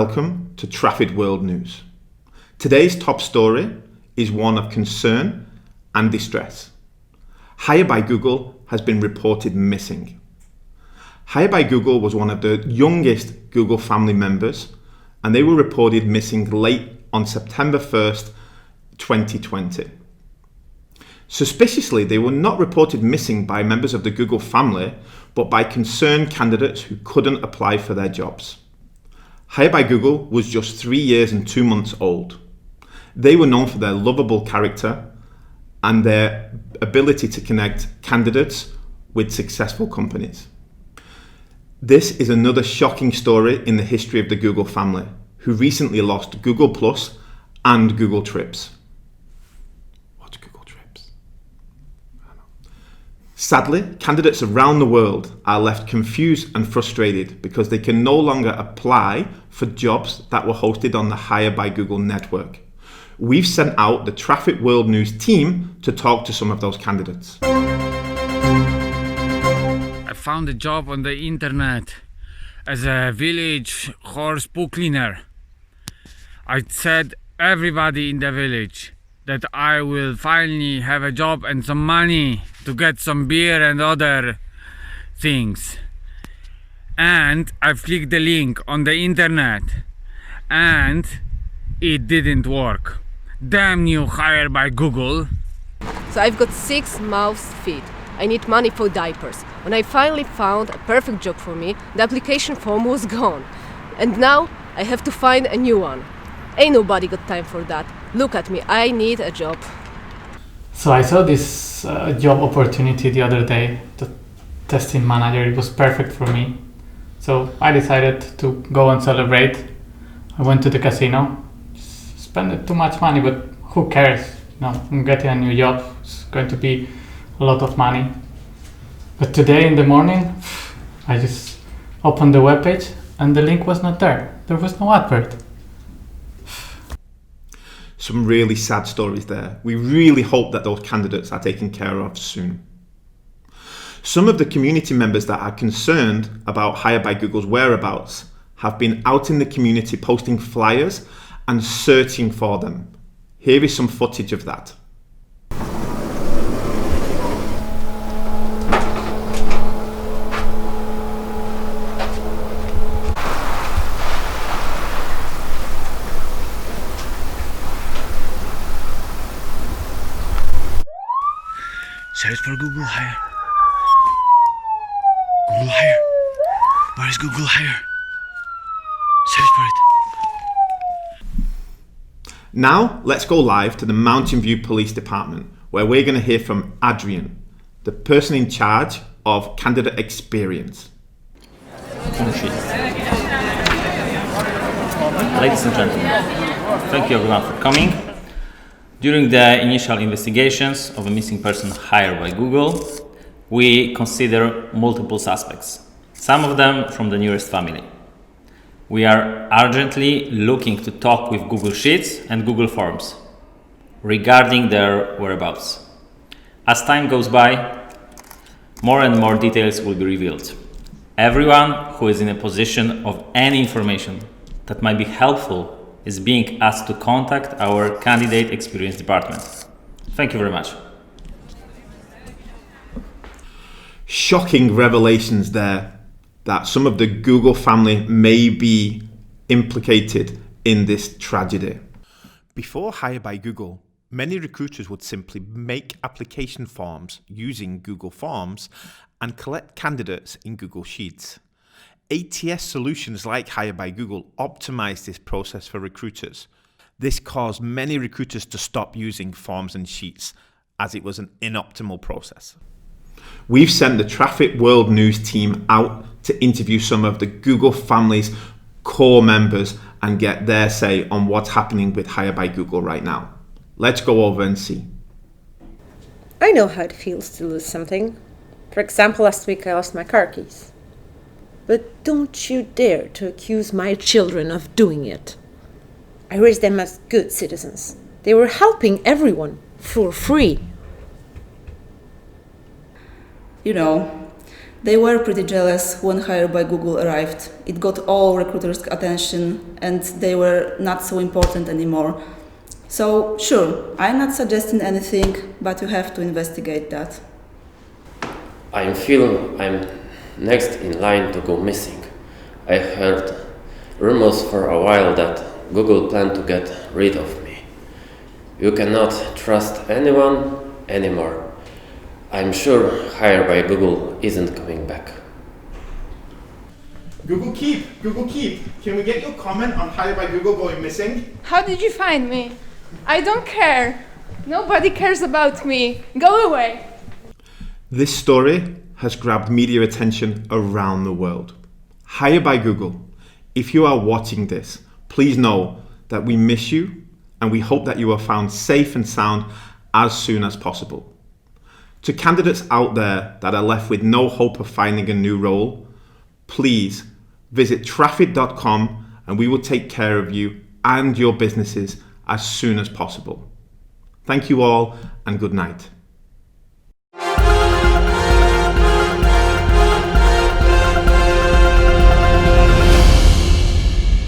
welcome to Traffit World News. Today's top story is one of concern and distress. Hire by Google has been reported missing. Hire by Google was one of the youngest Google family members, and they were reported missing late on September 1st, 2020. Suspiciously, they were not reported missing by members of the Google family, but by concerned candidates who couldn't apply for their jobs. Hire by Google was just 3 years and 2 months old. They were known for their lovable character and their ability to connect candidates with successful companies. This is another shocking story in the history of the Google family, who recently lost Google Plus and Google Trips. What's Google Trips? I don't know. Sadly, candidates around the world are left confused and frustrated because they can no longer apply for jobs that were hosted on the Hire by Google network. We've sent out the Traffit World News team to talk to some of those candidates. I found a job on the internet as a village horse poo cleaner. I said everybody in the village that I will finally have a job and some money to get some beer and other things. And I clicked the link on the internet and it didn't work. Damn you, Hire by Google. So I've got 6 mouths to feed. I need money for diapers. When I finally found a perfect job for me, the application form was gone. And now I have to find a new one. Ain't nobody got time for that. Look at me, I need a job. So I saw this job opportunity the other day, the testing manager. It was perfect for me. So I decided to go and celebrate. I went to the casino. Spent too much money, but who cares? No, I'm getting a new job. It's going to be a lot of money. But today in the morning, I just opened the webpage and the link was not there. There was no advert. Some really sad stories there. We really hope that those candidates are taken care of soon. Some of the community members that are concerned about Hire by Google's whereabouts have been out in the community posting flyers and searching for them. Here is some footage of that. Search for Google Hire. Google Hire. Where is Google Hire? Search for it. Now, let's go live to the Mountain View Police Department, where we're going to hear from ADRIAN, the person in charge of candidate experience. Ladies and gentlemen, thank you everyone for coming. During the initial investigations of a missing person hired by Google, we consider multiple suspects, some of them from the nearest family. We are urgently looking to talk with Google Sheets and Google Forms regarding their whereabouts. As time goes by, more and more details will be revealed. Everyone who is in a position of any information that might be helpful is being asked to contact our Candidate Experience Department. Thank you very much. Shocking revelations there that some of the Google family may be implicated in this tragedy. Before Hire by Google, many recruiters would simply make application forms using Google Forms and collect candidates in Google Sheets. ATS solutions like Hire by Google optimize this process for recruiters. This caused many recruiters to stop using forms and sheets as it was an inoptimal process. We've sent the Traffit World News team out to interview some of the Google family's core members and get their say on what's happening with Hire by Google right now. Let's go over and see. I know how it feels to lose something. For example, last week I lost my car keys. But don't you dare to accuse my children of doing it. I raised them as good citizens. They were helping everyone for free. You know, They were pretty jealous when Hire by Google arrived. It got all recruiters' attention and they were not so important anymore. So, sure, I'm not suggesting anything, but you have to investigate that. I feel I'm next in line to go missing. I heard rumors for a while that Google planned to get rid of me. You cannot trust anyone anymore. I'm sure Hire by Google isn't coming back. Google Keep, can we get your comment on Hire by Google going missing? How did you find me? I don't care. Nobody cares about me. Go away. This story has grabbed media attention around the world. Hire by Google, if you are watching this, please know that we miss you and we hope that you are found safe and sound as soon as possible. To candidates out there that are left with no hope of finding a new role, please visit Traffit.com and we will take care of you and your businesses as soon as possible. Thank you all and good night.